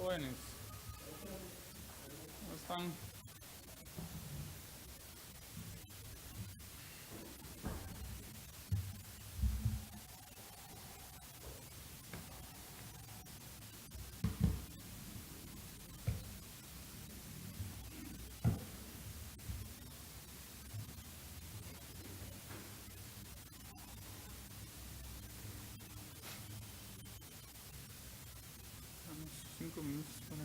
Jóvenes, ¿cómo están? Damos 5 minutos para...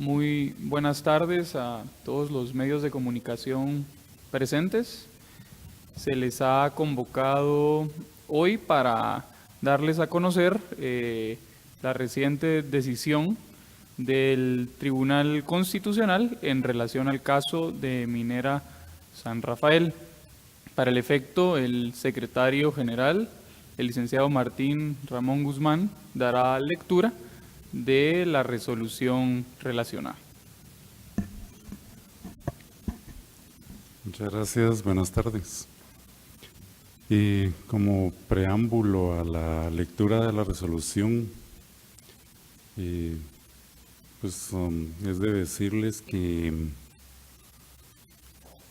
Muy buenas tardes a todos los medios de comunicación presentes. Se les ha convocado hoy para darles a conocer la reciente decisión del Tribunal Constitucional en relación al caso de Minera San Rafael. Para el efecto, el secretario general, el licenciado Martín Ramón Guzmán, dará lectura de la resolución relacionada. Muchas gracias, buenas tardes. Y como preámbulo a la lectura de la resolución, es de decirles que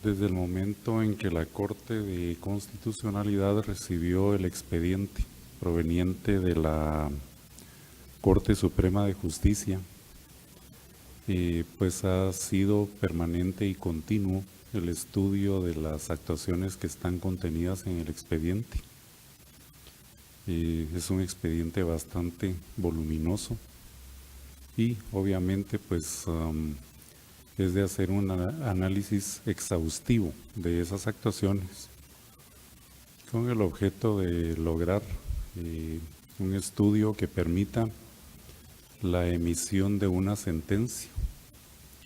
desde el momento en que la Corte de Constitucionalidad recibió el expediente proveniente de la Corte Suprema de Justicia, pues ha sido permanente y continuo el estudio de las actuaciones que están contenidas en el expediente. Es un expediente bastante voluminoso y obviamente pues es de hacer un análisis exhaustivo de esas actuaciones con el objeto de lograr un estudio que permita la emisión de una sentencia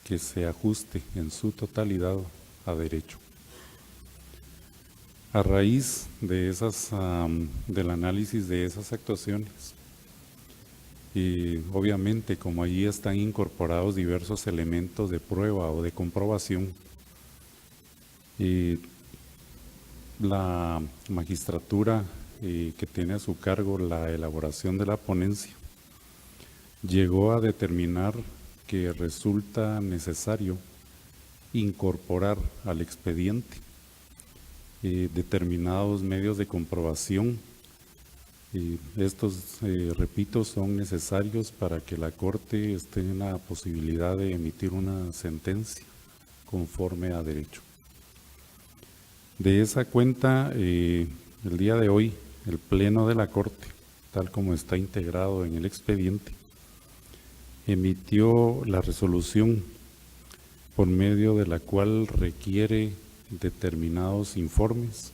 que se ajuste en su totalidad a derecho. A raíz de del análisis de esas actuaciones, y obviamente como allí están incorporados diversos elementos de prueba o de comprobación, la magistratura que tiene a su cargo la elaboración de la ponencia llegó a determinar que resulta necesario incorporar al expediente determinados medios de comprobación. Estos, repito, son necesarios para que la Corte esté en la posibilidad de emitir una sentencia conforme a derecho. De esa cuenta, el día de hoy, el Pleno de la Corte, tal como está integrado en el expediente, emitió la resolución por medio de la cual requiere determinados informes,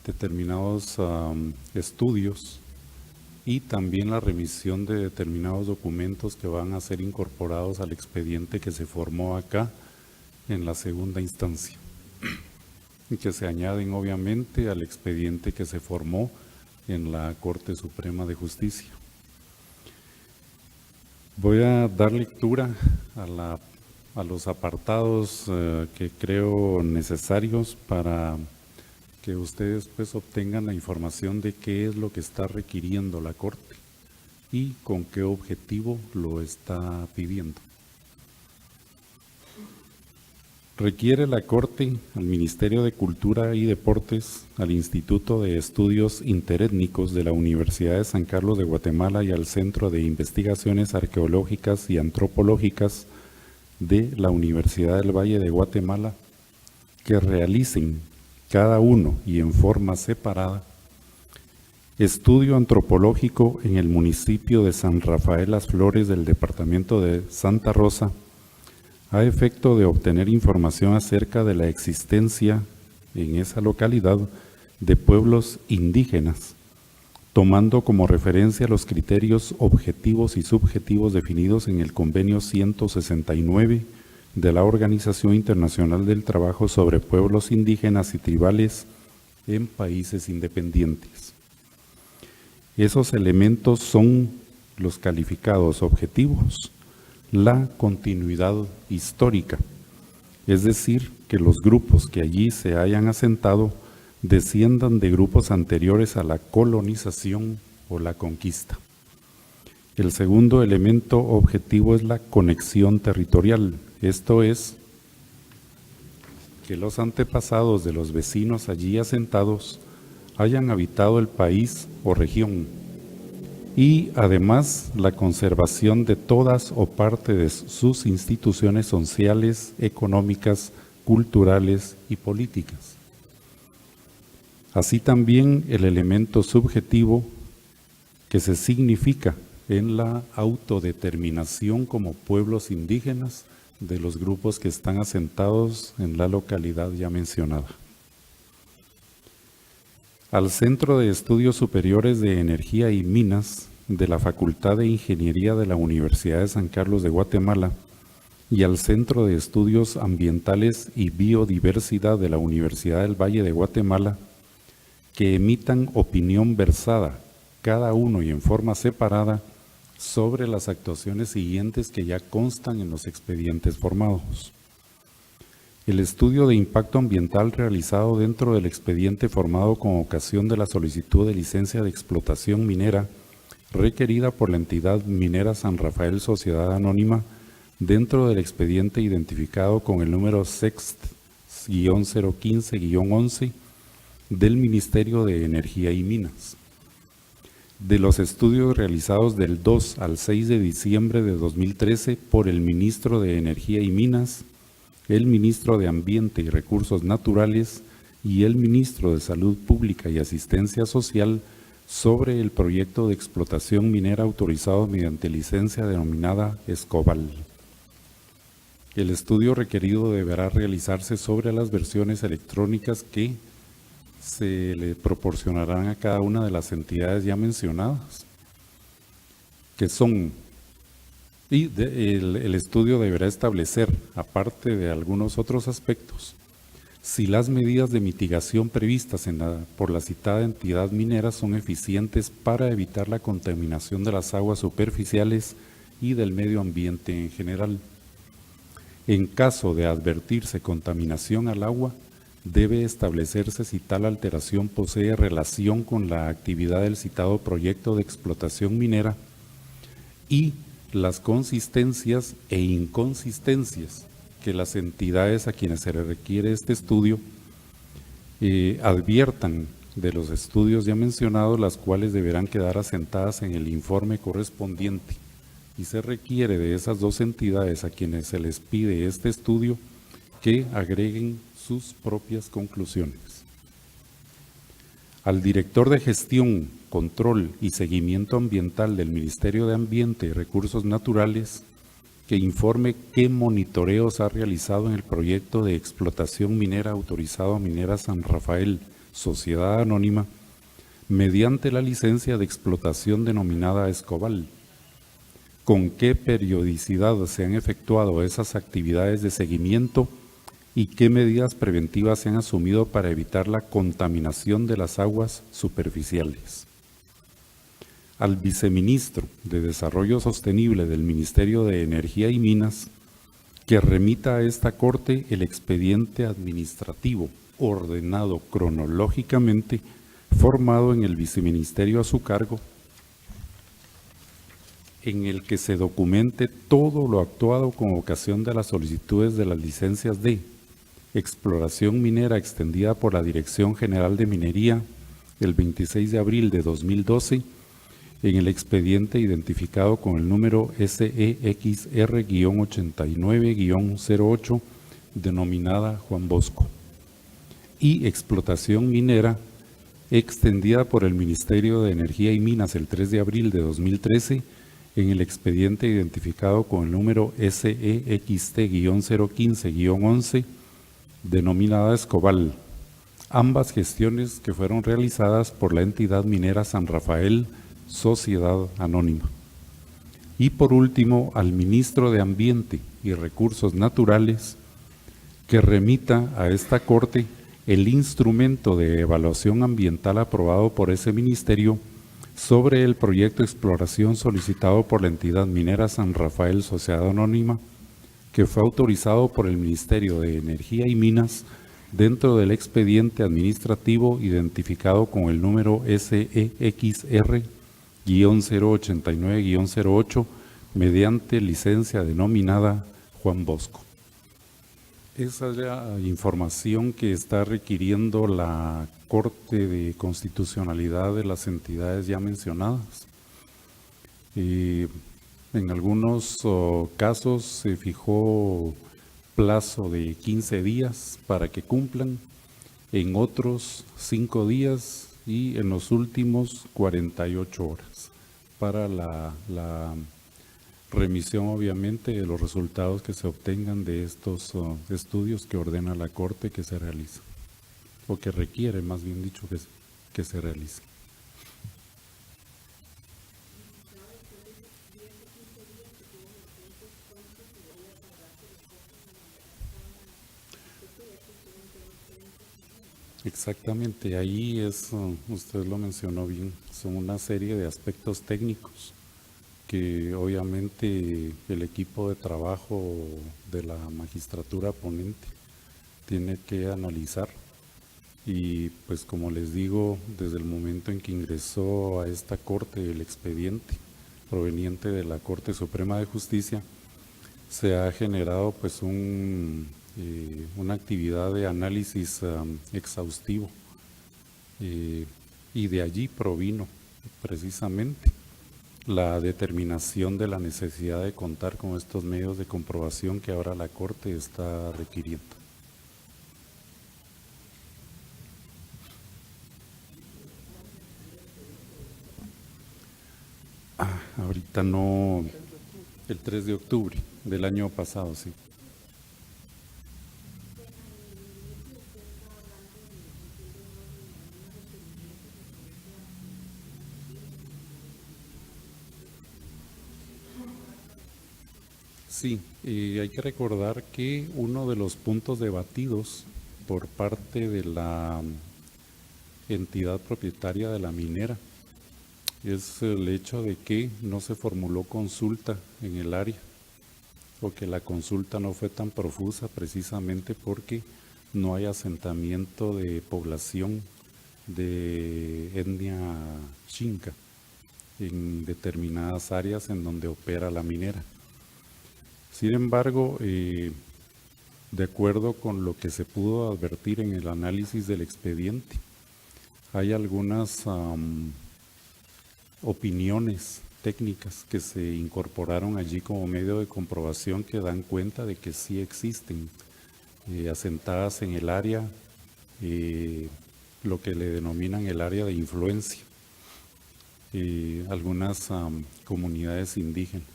determinados estudios y también la remisión de determinados documentos que van a ser incorporados al expediente que se formó acá en la segunda instancia y que se añaden obviamente al expediente que se formó en la Corte Suprema de Justicia. Voy a dar lectura a los apartados que creo necesarios para que ustedes pues obtengan la información de qué es lo que está requiriendo la Corte y con qué objetivo lo está pidiendo. Requiere la Corte al Ministerio de Cultura y Deportes, al Instituto de Estudios Interétnicos de la Universidad de San Carlos de Guatemala y al Centro de Investigaciones Arqueológicas y Antropológicas de la Universidad del Valle de Guatemala que realicen cada uno y en forma separada estudio antropológico en el municipio de San Rafael Las Flores del departamento de Santa Rosa a efecto de obtener información acerca de la existencia en esa localidad de pueblos indígenas, tomando como referencia los criterios objetivos y subjetivos definidos en el Convenio 169 de la Organización Internacional del Trabajo sobre Pueblos Indígenas y Tribales en Países Independientes. Esos elementos son los calificados objetivos, la continuidad histórica, es decir, que los grupos que allí se hayan asentado desciendan de grupos anteriores a la colonización o la conquista. El segundo elemento objetivo es la conexión territorial, esto es, que los antepasados de los vecinos allí asentados hayan habitado el país o región, y además la conservación de todas o parte de sus instituciones sociales, económicas, culturales y políticas. Así también el elemento subjetivo que se significa en la autodeterminación como pueblos indígenas de los grupos que están asentados en la localidad ya mencionada. Al Centro de Estudios Superiores de Energía y Minas de la Facultad de Ingeniería de la Universidad de San Carlos de Guatemala y al Centro de Estudios Ambientales y Biodiversidad de la Universidad del Valle de Guatemala, que emitan opinión versada, cada uno y en forma separada, sobre las actuaciones siguientes que ya constan en los expedientes formados. El estudio de impacto ambiental realizado dentro del expediente formado con ocasión de la solicitud de licencia de explotación minera requerida por la entidad minera San Rafael Sociedad Anónima dentro del expediente identificado con el número SEXT-015-11 del Ministerio de Energía y Minas. De los estudios realizados del 2 al 6 de diciembre de 2013 por el Ministro de Energía y Minas, el Ministro de Ambiente y Recursos Naturales y el Ministro de Salud Pública y Asistencia Social sobre el proyecto de explotación minera autorizado mediante licencia denominada Escobal. El estudio requerido deberá realizarse sobre las versiones electrónicas que se le proporcionarán a cada una de las entidades ya mencionadas, que son, el estudio deberá establecer, aparte de algunos otros aspectos, si las medidas de mitigación previstas por la citada entidad minera son eficientes para evitar la contaminación de las aguas superficiales y del medio ambiente en general. En caso de advertirse contaminación al agua, debe establecerse si tal alteración posee relación con la actividad del citado proyecto de explotación minera y las consistencias e inconsistencias que las entidades a quienes se les requiere este estudio adviertan de los estudios ya mencionados, las cuales deberán quedar asentadas en el informe correspondiente. Y se requiere de esas dos entidades a quienes se les pide este estudio que agreguen sus propias conclusiones. Al director de Gestión, Control y Seguimiento Ambiental del Ministerio de Ambiente y Recursos Naturales, que informe qué monitoreos ha realizado en el proyecto de explotación minera autorizado a Minera San Rafael, Sociedad Anónima, mediante la licencia de explotación denominada Escobal. Con qué periodicidad se han efectuado esas actividades de seguimiento y qué medidas preventivas se han asumido para evitar la contaminación de las aguas superficiales. Al viceministro de Desarrollo Sostenible del Ministerio de Energía y Minas, que remita a esta Corte el expediente administrativo ordenado cronológicamente, formado en el viceministerio a su cargo, en el que se documente todo lo actuado con ocasión de las solicitudes de las licencias de exploración minera extendida por la Dirección General de Minería el 26 de abril de 2012, en el expediente identificado con el número SEXR-89-08, denominada Juan Bosco, y explotación minera extendida por el Ministerio de Energía y Minas el 3 de abril de 2013, en el expediente identificado con el número SEXT-015-11, denominada Escobal, ambas gestiones que fueron realizadas por la entidad minera San Rafael, Sociedad Anónima. Y por último, al Ministro de Ambiente y Recursos Naturales, que remita a esta Corte el instrumento de evaluación ambiental aprobado por ese ministerio sobre el proyecto de exploración solicitado por la entidad minera San Rafael Sociedad Anónima, que fue autorizado por el Ministerio de Energía y Minas dentro del expediente administrativo identificado con el número SEXR-089-08 mediante licencia denominada Juan Bosco. Esa es la información que está requiriendo la Corte de Constitucionalidad de las entidades ya mencionadas. En algunos casos se fijó plazo de 15 días para que cumplan, en otros 5 días y en los últimos 48 horas. para la remisión, obviamente, de los resultados que se obtengan de estos estudios que ordena la Corte que se realicen, o que requiere, más bien dicho, que se realicen. Exactamente, ahí es, usted lo mencionó bien, son una serie de aspectos técnicos que obviamente el equipo de trabajo de la magistratura ponente tiene que analizar. Y pues como les digo, desde el momento en que ingresó a esta corte el expediente proveniente de la Corte Suprema de Justicia, se ha generado pues una actividad de análisis exhaustivo, y de allí provino precisamente la determinación de la necesidad de contar con estos medios de comprobación que ahora la Corte está requiriendo. Ahorita no, el 3 de octubre del año pasado, sí. Sí, hay que recordar que uno de los puntos debatidos por parte de la entidad propietaria de la minera es el hecho de que no se formuló consulta en el área, o que la consulta no fue tan profusa precisamente porque no hay asentamiento de población de etnia xinca en determinadas áreas en donde opera la minera. Sin embargo, de acuerdo con lo que se pudo advertir en el análisis del expediente, hay algunas opiniones técnicas que se incorporaron allí como medio de comprobación que dan cuenta de que sí existen asentadas en el área, lo que le denominan el área de influencia, algunas comunidades indígenas.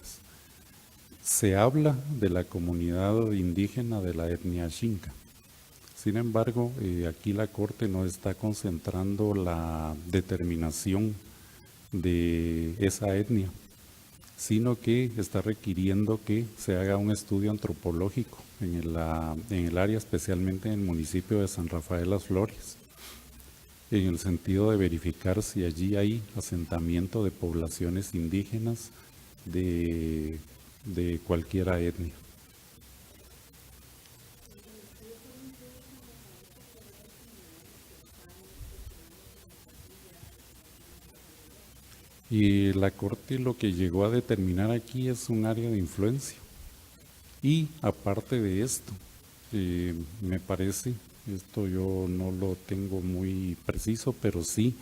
Se habla de la comunidad indígena de la etnia xinca. Sin embargo, aquí la Corte no está concentrando la determinación de esa etnia, sino que está requiriendo que se haga un estudio antropológico en el área, especialmente en el municipio de San Rafael Las Flores, en el sentido de verificar si allí hay asentamiento de poblaciones indígenas de cualquier etnia. Y la Corte lo que llegó a determinar aquí es un área de influencia. Y aparte de esto, me parece, esto yo no lo tengo muy preciso, pero sí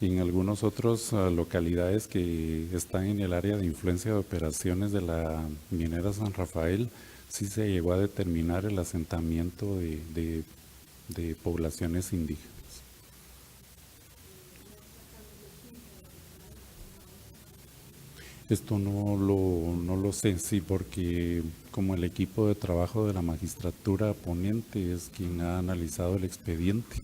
en algunas otras localidades que están en el área de influencia de operaciones de la minera San Rafael, sí se llegó a determinar el asentamiento de poblaciones indígenas. Esto no lo sé, sí, porque como el equipo de trabajo de la magistratura ponente es quien ha analizado el expediente,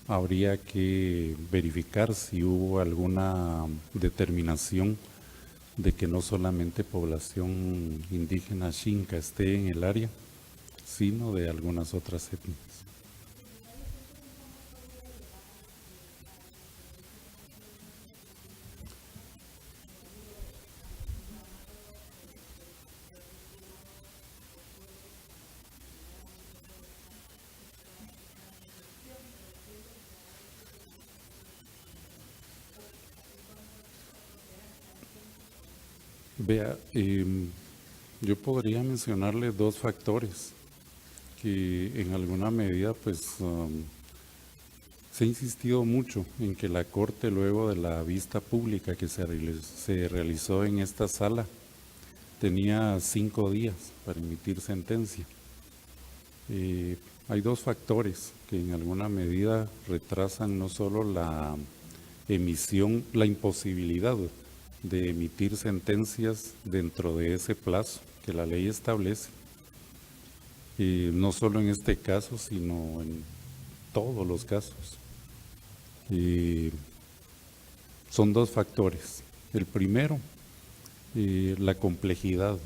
habría que verificar si hubo alguna determinación de que no solamente población indígena xinca esté en el área, sino de algunas otras etnias. Vea, yo podría mencionarle dos factores que en alguna medida pues se ha insistido mucho en que la Corte, luego de la vista pública que se realizó en esta sala, tenía 5 días para emitir sentencia. Hay dos factores que en alguna medida retrasan no solo la emisión, la imposibilidad de emitir sentencias dentro de ese plazo que la ley establece, y no solo en este caso, sino en todos los casos. Y son dos factores. El primero, la complejidad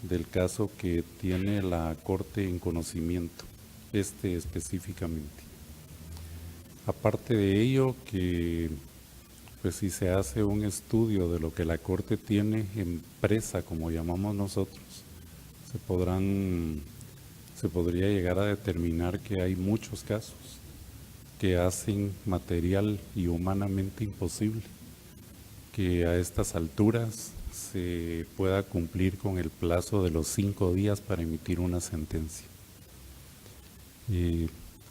del caso que tiene la Corte en conocimiento, específicamente. Aparte de ello, que pues si se hace un estudio de lo que la Corte tiene en presa, como llamamos nosotros, se podría llegar a determinar que hay muchos casos que hacen material y humanamente imposible que a estas alturas se pueda cumplir con el plazo de los 5 días para emitir una sentencia.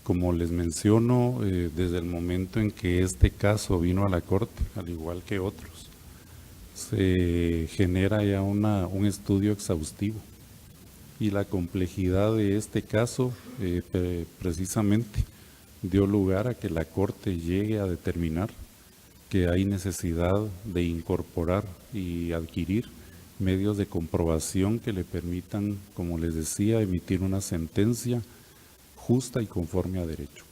Como les menciono, desde el momento en que este caso vino a la Corte, al igual que otros, se genera ya un estudio exhaustivo. Y la complejidad de este caso precisamente dio lugar a que la Corte llegue a determinar que hay necesidad de incorporar y adquirir medios de comprobación que le permitan, como les decía, emitir una sentencia justa y conforme a derecho.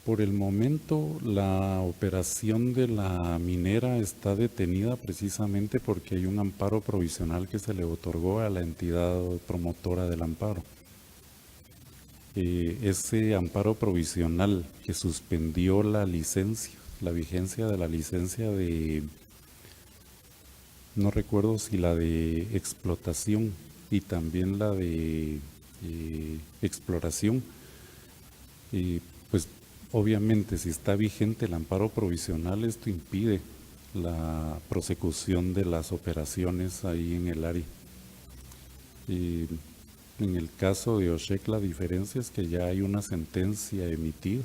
Por el momento, la operación de la minera está detenida precisamente porque hay un amparo provisional que se le otorgó a la entidad promotora del amparo. Ese amparo provisional que suspendió la licencia, la vigencia de la licencia de, no recuerdo si la de explotación y también la de exploración, pues obviamente, si está vigente el amparo provisional, esto impide la prosecución de las operaciones ahí en el área. Y en el caso de Oshek, la diferencia es que ya hay una sentencia emitida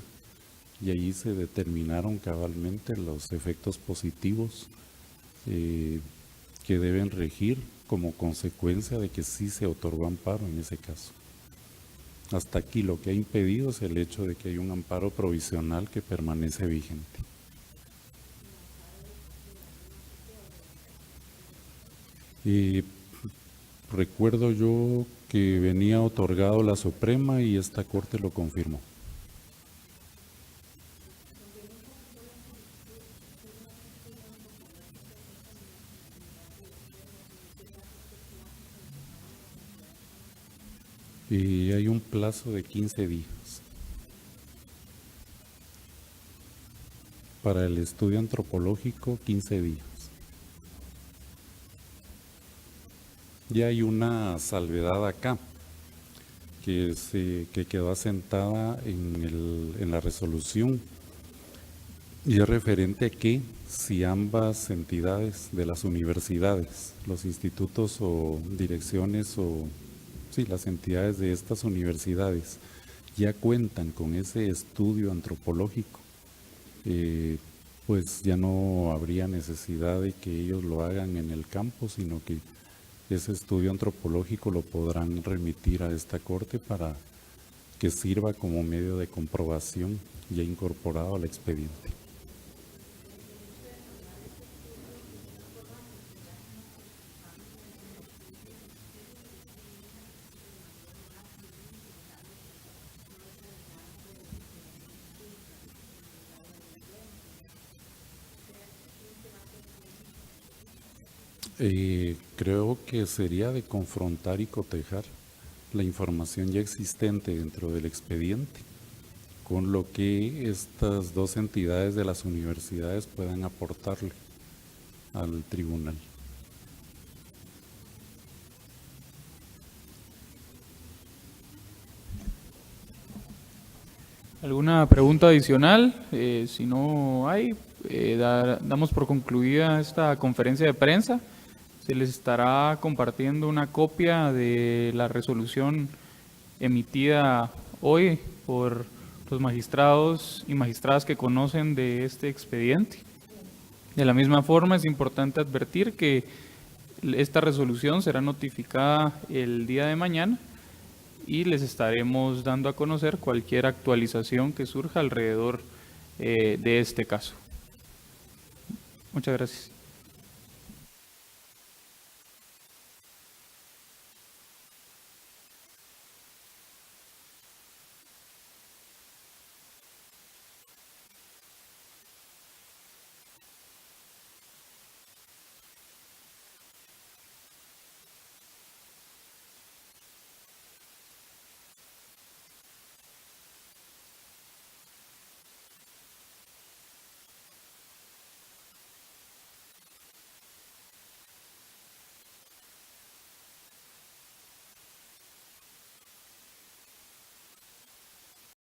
y ahí se determinaron cabalmente los efectos positivos que deben regir como consecuencia de que sí se otorgó amparo en ese caso. Hasta aquí lo que ha impedido es el hecho de que hay un amparo provisional que permanece vigente. Y recuerdo yo que venía otorgado la Suprema y esta Corte lo confirmó. Y hay un plazo de 15 días para el estudio antropológico, 15 días. Y hay una salvedad acá que quedó asentada en la resolución, y es referente a que si ambas entidades de las universidades, los institutos o direcciones las entidades de estas universidades ya cuentan con ese estudio antropológico, pues ya no habría necesidad de que ellos lo hagan en el campo, sino que ese estudio antropológico lo podrán remitir a esta Corte para que sirva como medio de comprobación ya incorporado al expediente. Creo que sería de confrontar y cotejar la información ya existente dentro del expediente con lo que estas dos entidades de las universidades puedan aportarle al tribunal. ¿Alguna pregunta adicional? Si no hay, damos por concluida esta conferencia de prensa. Se les estará compartiendo una copia de la resolución emitida hoy por los magistrados y magistradas que conocen de este expediente. De la misma forma, es importante advertir que esta resolución será notificada el día de mañana y les estaremos dando a conocer cualquier actualización que surja alrededor de este caso. Muchas gracias.